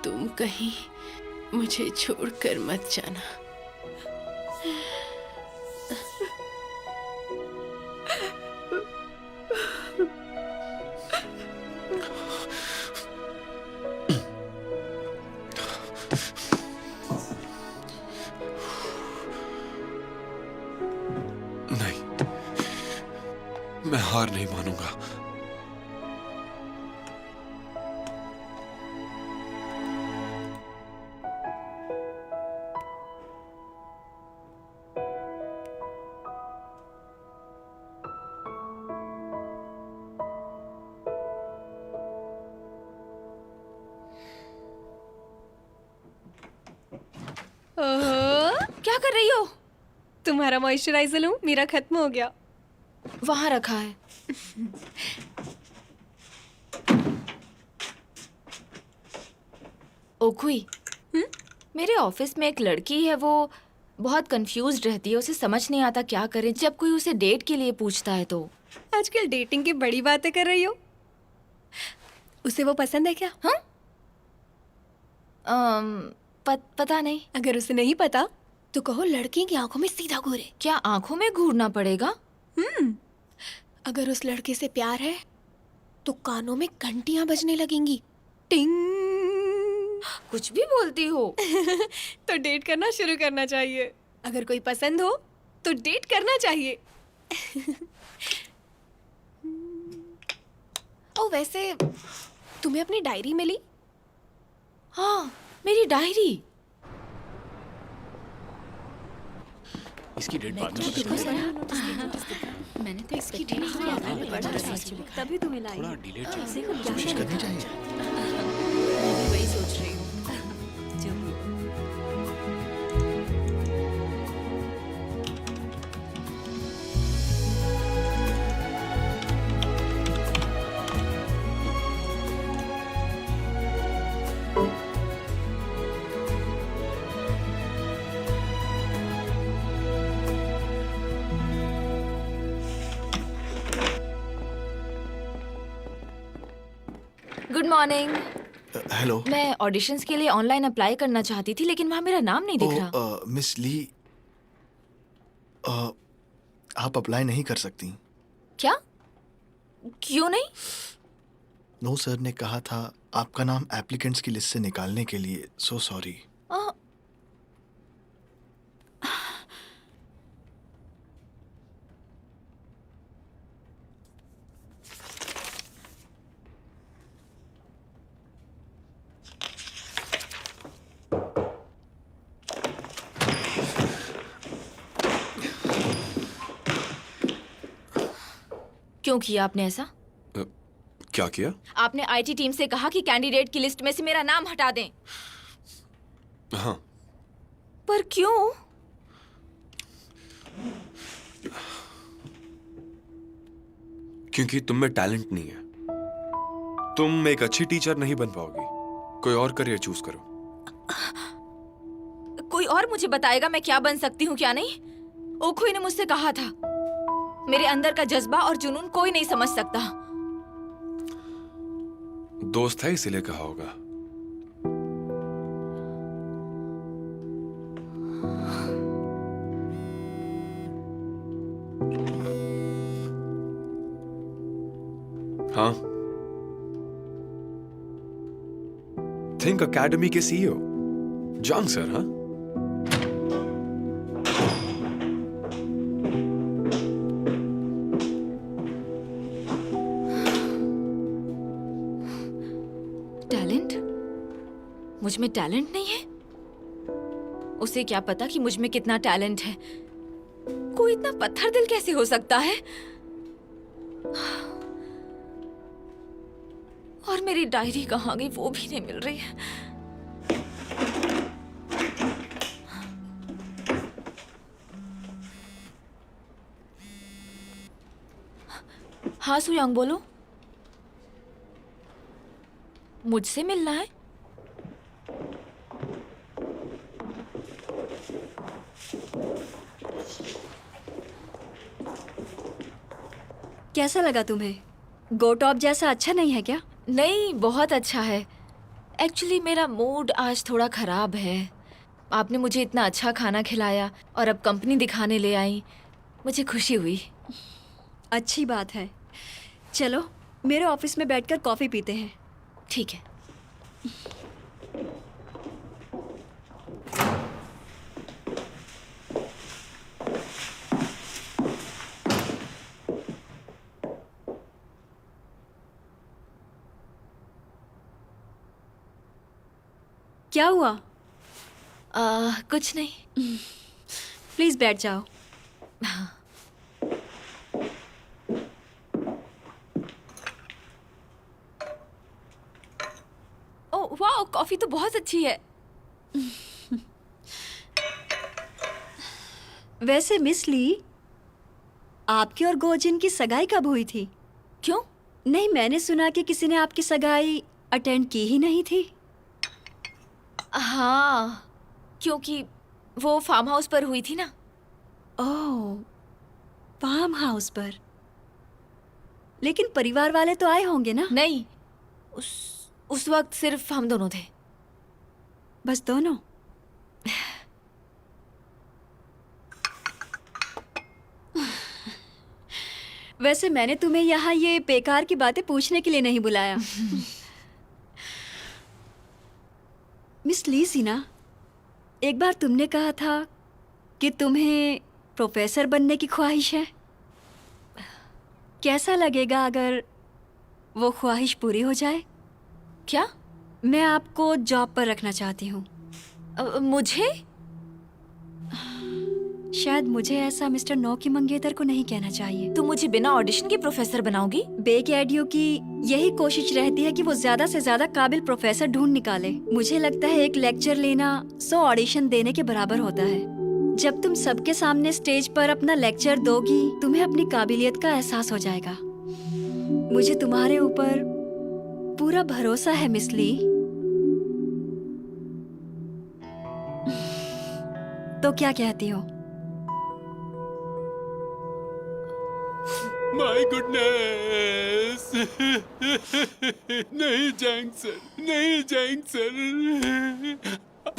तुम कहीं मुझे छोड़कर मत जाना। हार नहीं मानूंगा। क्या कर रही हो? तुम्हारा मॉइस्चराइजर लूं? मेरा खत्म हो गया। वहां रखा है। ओखुई, मेरे ऑफिस में एक लड़की है, वो बहुत कंफ्यूज्ड रहती है। उसे समझ नहीं आता क्या करे जब कोई उसे डेट के लिए पूछता है तो। आजकल डेटिंग की बड़ी बातें कर रही हो। उसे वो पसंद है क्या? हाँ? पता नहीं। अगर उसे नहीं पता तो कहो लड़की की आंखों में सीधा घूरे। क्या आंखों में घूरना पड़ेगा? अगर उस लड़के से प्यार है तो कानों में घंटियां बजने लगेंगी। टिंग। कुछ भी बोलती हो। तो डेट करना शुरू करना चाहिए। अगर कोई पसंद हो तो डेट करना चाहिए। ओ वैसे तुम्हें अपनी डायरी मिली? हाँ, मेरी डायरी। इसकी डेट बाद में मैंने तो इसकी तभी तुम्हें लाई। थोड़ा डिले कोशिश करनी चाहिए। मैं भी वही सोच रही हूँ। Good morning. हेलो। मैं ऑडिशंस के लिए ऑनलाइन अप्लाई करना चाहती थी, लेकिन वहाँ मेरा नाम नहीं दिख रहा। मिस ली, आप अप्लाई नहीं कर सकती। क्या? क्यों नहीं? नो सर ने कहा था आपका नाम एप्लीकेंट्स की लिस्ट से निकालने के लिए। So sorry. क्यों किया आपने ऐसा? क्या किया? आपने आईटी टीम से कहा कि कैंडिडेट की लिस्ट में से मेरा नाम हटा दें। हाँ। पर क्यों? क्योंकि तुम में टैलेंट नहीं है। तुम एक अच्छी टीचर नहीं बन पाओगी। कोई और करियर चूज करो। कोई और मुझे बताएगा मैं क्या बन सकती हूँ क्या नहीं? ओखुई ने मुझसे कहा था, मेरे अंदर का जज्बा और जुनून कोई नहीं समझ सकता। दोस्त है इसीलिए कहा होगा। हाँ, थिंक अकेडमी के सीईओ जॉन्ग सर। हाँ, मुझ में टैलेंट नहीं है? उसे क्या पता कि मुझ में कितना टैलेंट है। कोई इतना पत्थर दिल कैसे हो सकता है? और मेरी डायरी कहाँ गई वो भी नहीं मिल रही है। हाँ सुयांग, बोलो। मुझसे मिलना है? कैसा लगा तुम्हें? गो टॉप जैसा अच्छा नहीं है क्या? नहीं, बहुत अच्छा है। एक्चुअली मेरा मूड आज थोड़ा खराब है। आपने मुझे इतना अच्छा खाना खिलाया और अब कंपनी दिखाने ले आई, मुझे खुशी हुई। अच्छी बात है। चलो मेरे ऑफिस में बैठकर कॉफी पीते हैं। ठीक है। क्या हुआ? कुछ नहीं। प्लीज बैठ जाओ। ओह वाह, कॉफी तो बहुत अच्छी है। वैसे मिस ली, आपकी और गोजिन की सगाई कब हुई थी? क्यों? नहीं, मैंने सुना कि किसी ने आपकी सगाई अटेंड की ही नहीं थी। हाँ, क्योंकि वो फार्म हाउस पर हुई थी ना। ओह, फार्म हाउस पर। लेकिन परिवार वाले तो आए होंगे ना? नहीं, उस वक्त सिर्फ हम दोनों थे। बस दोनों? वैसे मैंने तुम्हें यहाँ ये बेकार की बातें पूछने के लिए नहीं बुलाया। मिस ली सीना, एक बार तुमने कहा था कि तुम्हें प्रोफेसर बनने की ख्वाहिश है। कैसा लगेगा अगर वो ख्वाहिश पूरी हो जाए? क्या? मैं आपको जॉब पर रखना चाहती हूँ। मुझे? शायद मुझे ऐसा मिस्टर नो की मंगेतर को नहीं कहना चाहिए। तुम मुझे बिना ऑडिशन के प्रोफेसर बनाओगी? बेक एडियो की यही कोशिश रहती है कि वो ज्यादा से ज्यादा काबिल प्रोफेसर ढूंढ निकाले। मुझे लगता है एक लेक्चर लेना 100 ऑडिशन देने के बराबर होता है। जब तुम सबके सामने स्टेज पर अपना लेक्चर दोगी, तुम्हें अपनी काबिलियत का एहसास हो जाएगा। मुझे तुम्हारे ऊपर पूरा भरोसा है मिस ली। तो क्या कहती हो? My goodness. नहीं जैंग सर, नहीं जैंग सर,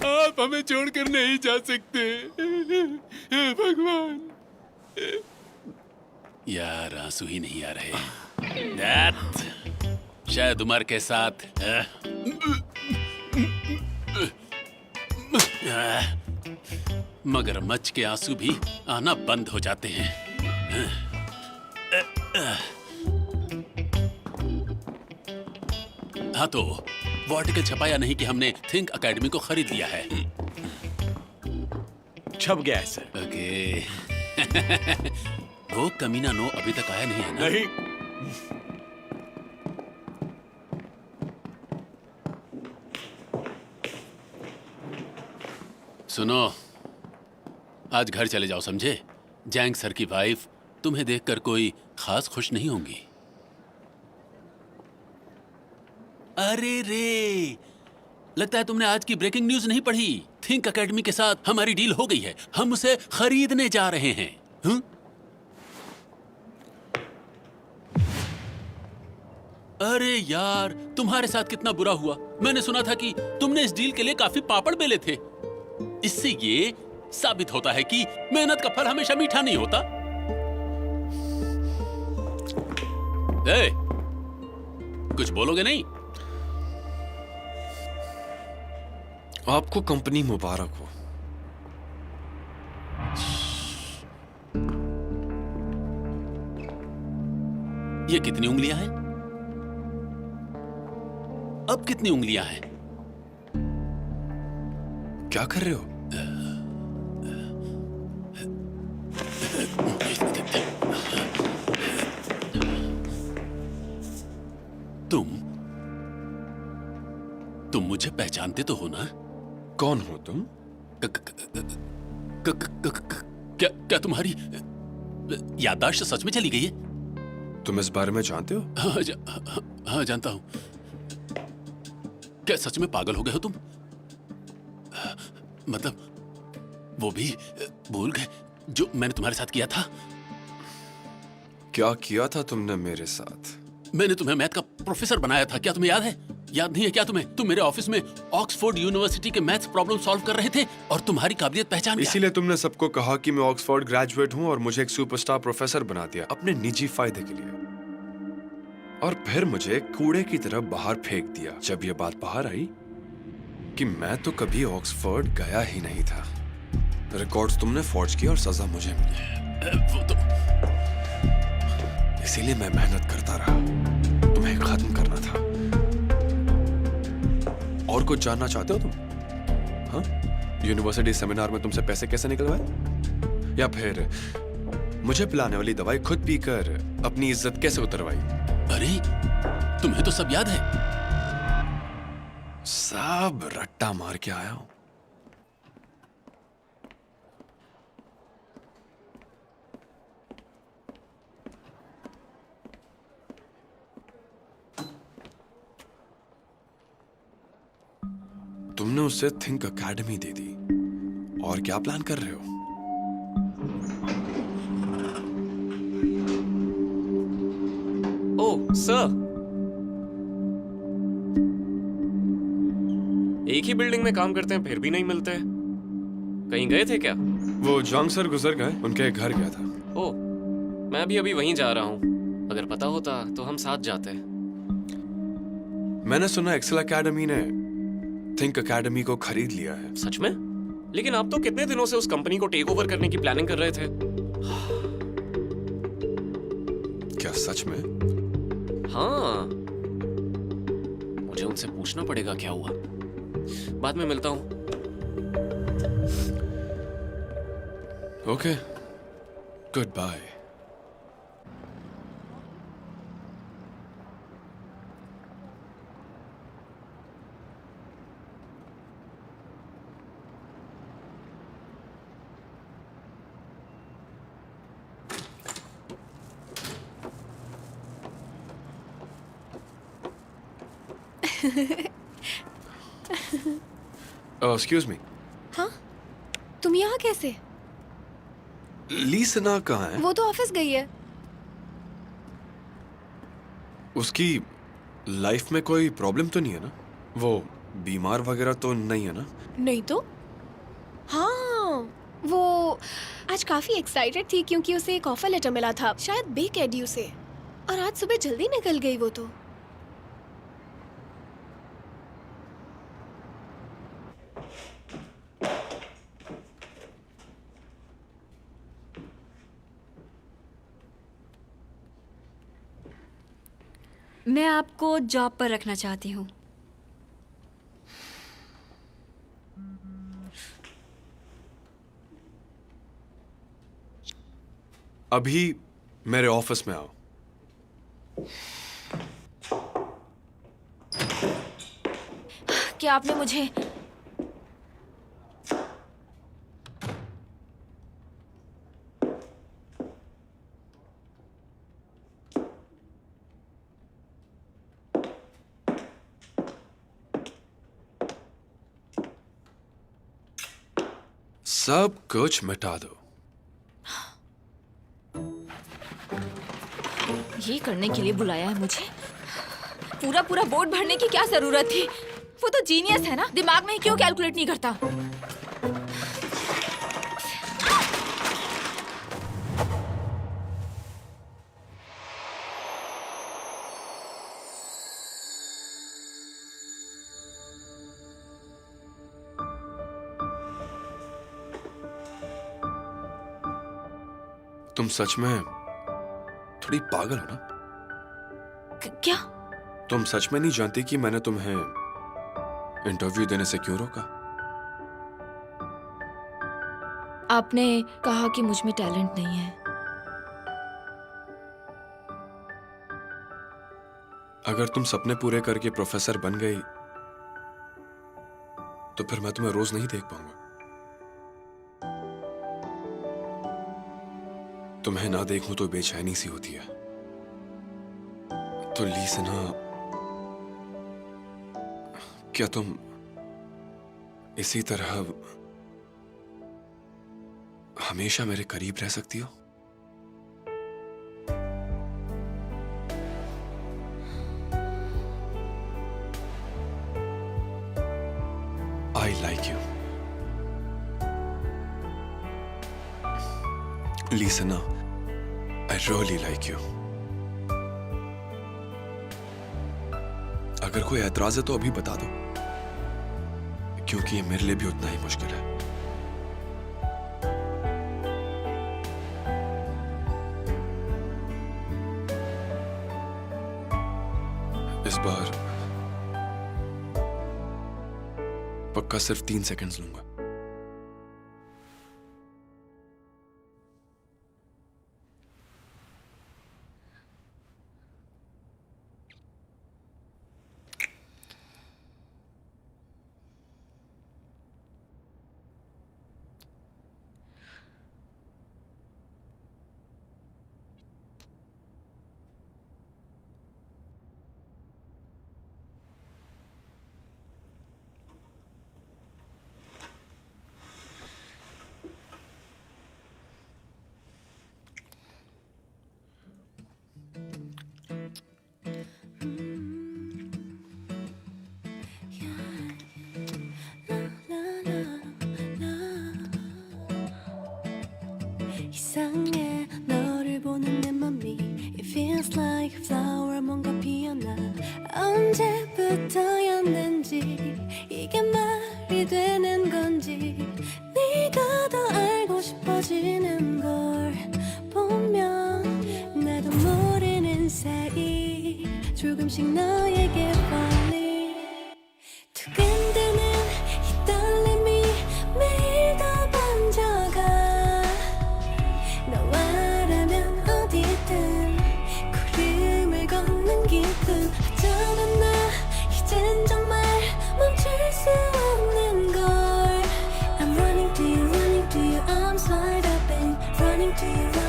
आप हमें छोड़कर नहीं जा सकते। भगवान, यार आंसू ही नहीं आ रहे। दैट शायद उमर के साथ मगरमच्छ के आंसू भी आना बंद हो जाते हैं। हाँ, तो वो आर्टिकल छपाया नहीं कि हमने थिंक एकेडमी को खरीद लिया है। छप गया है सर। ओके। वो कमीना नो अभी तक आया नहीं है ना? नहीं। सुनो, आज घर चले जाओ, समझे? जैंग सर की वाइफ तुम्हें देखकर कोई खास खुश नहीं होंगी। अरे रे, लगता है तुमने आज की ब्रेकिंग न्यूज नहीं पढ़ी। थिंक एकेडमी के साथ हमारी डील हो गई है, हम उसे खरीदने जा रहे हैं। अरे यार, तुम्हारे साथ कितना बुरा हुआ। मैंने सुना था कि तुमने इस डील के लिए काफी पापड़ बेले थे। इससे ये साबित होता है कि मेहनत का फल हमेशा मीठा नहीं होता। ए, कुछ बोलोगे नहीं? आपको कंपनी मुबारक हो। ये कितनी उंगलियां हैं? अब कितनी उंगलियां हैं? क्या कर रहे हो? तुम मुझे पहचानते तो हो ना? कौन हो तुम? क्या तुम्हारी याददाश्त सच में चली गई है? तुम इस बारे में जानते हो? हाँ, जानता हूं। क्या सच में पागल हो गए हो तुम? मतलब वो भी भूल गए जो मैंने तुम्हारे साथ किया था? क्या किया था तुमने मेरे साथ? मैंने तुम्हें मैथ का प्रोफेसर बनाया था, क्या तुम्हें याद है? याद नहीं है क्या तुम्हें? तुम मेरे ऑफिस में ऑक्सफोर्ड यूनिवर्सिटी के मैथ्स प्रॉब्लम सॉल्व कर रहे थे और तुम्हारी काबिलियत पहचान गया। इसीलिए तुमने सबको कहा कि मैं ऑक्सफोर्ड ग्रेजुएट हूं और मुझे एक सुपरस्टार प्रोफेसर बना दिया अपने निजी फायदे के लिए। और फिर मुझे कूड़े की तरह बाहर फेंक दिया जब यह बात बाहर आई कि मैं तो कभी ऑक्सफोर्ड गया ही नहीं था। रिकॉर्ड्स तुमने फॉर्ज किया और सजा मुझे मिली। इसीलिए मैं मेहनत करता रहा, तुम्हें खत्म करना था। और कुछ जानना चाहते हो तुम? हाँ? यूनिवर्सिटी सेमिनार में तुमसे पैसे कैसे निकलवाए? या फिर मुझे पिलाने वाली दवाई खुद पीकर अपनी इज्जत कैसे उतरवाई? अरे तुम्हें तो सब याद है। सब रट्टा मार के आया हूं। तुमने उसे थिंक एकेडमी दे दी और क्या प्लान कर रहे हो? ओह सर, एक ही बिल्डिंग में काम करते हैं फिर भी नहीं मिलते। कहीं गए थे क्या? वो जॉन्ग सर गुजर गए, उनके घर गया था। ओह, मैं भी अभी वहीं जा रहा हूँ। अगर पता होता तो हम साथ जाते। मैंने सुना एक्सेल एकेडमी ने थिंक एकेडमी को खरीद लिया है। सच में? लेकिन आप तो कितने दिनों से उस कंपनी को टेक ओवर करने की प्लानिंग कर रहे थे। क्या सच में? हाँ, मुझे उनसे पूछना पड़ेगा क्या हुआ। बाद में मिलता हूँ। Okay, good bye. Excuse me, हाँ, तुम यहाँ कैसे? ली सना कहाँ है? वो तो ऑफिस गई है। उसकी लाइफ में कोई प्रॉब्लम तो नहीं है ना? वो बीमार वगैरह तो नहीं है ना? नहीं तो। हाँ, वो आज काफी एक्साइटेड थी क्योंकि उसे एक ऑफर लेटर मिला था, शायद बेक एड्यू से, और आज सुबह जल्दी निकल गई वो तो। मैं आपको जॉब पर रखना चाहती हूँ। अभी मेरे ऑफिस में आओ। क्या आपने मुझे सब कुछ मिटा दो। ये करने के लिए बुलाया है मुझे? पूरा पूरा बोर्ड भरने की क्या जरूरत थी? वो तो जीनियस है ना, दिमाग में क्यों कैलकुलेट नहीं करता? तुम सच में थोड़ी पागल हो ना? क्या? तुम सच में नहीं जानती कि मैंने तुम्हें इंटरव्यू देने से क्यों रोका? आपने कहा कि मुझ में टैलेंट नहीं है। अगर तुम सपने पूरे करके प्रोफेसर बन गई तो फिर मैं तुम्हें रोज नहीं देख पाऊंगा। तुम्हें ना देखूं तो बेचैनी सी होती है। तो ली सना, क्या तुम इसी तरह हमेशा मेरे करीब रह सकती हो? I like you. Lisa, I really like you. अगर कोई ऐतराज है तो अभी बता दो, क्योंकि ये मेरे लिए भी उतना ही मुश्किल है। इस बार पक्का सिर्फ 3 सेकंड्स लूंगा। 이상해 너를 보는 내 맘이 It feels like a flower 뭔가 피어나 언제부터였는지 이게 말이 되는 건지 네가 더 알고 싶어지는 걸 보면 나도 모르는 사이 조금씩 너에게 falling 두근대는 이 떨림이 매일 더 번져가 너와라면 어디든 구름을 걷는 기분 어쩌면 나 이젠 정말 멈출 수 없는 걸 I'm running to you, running to you, I'm wide open running to you,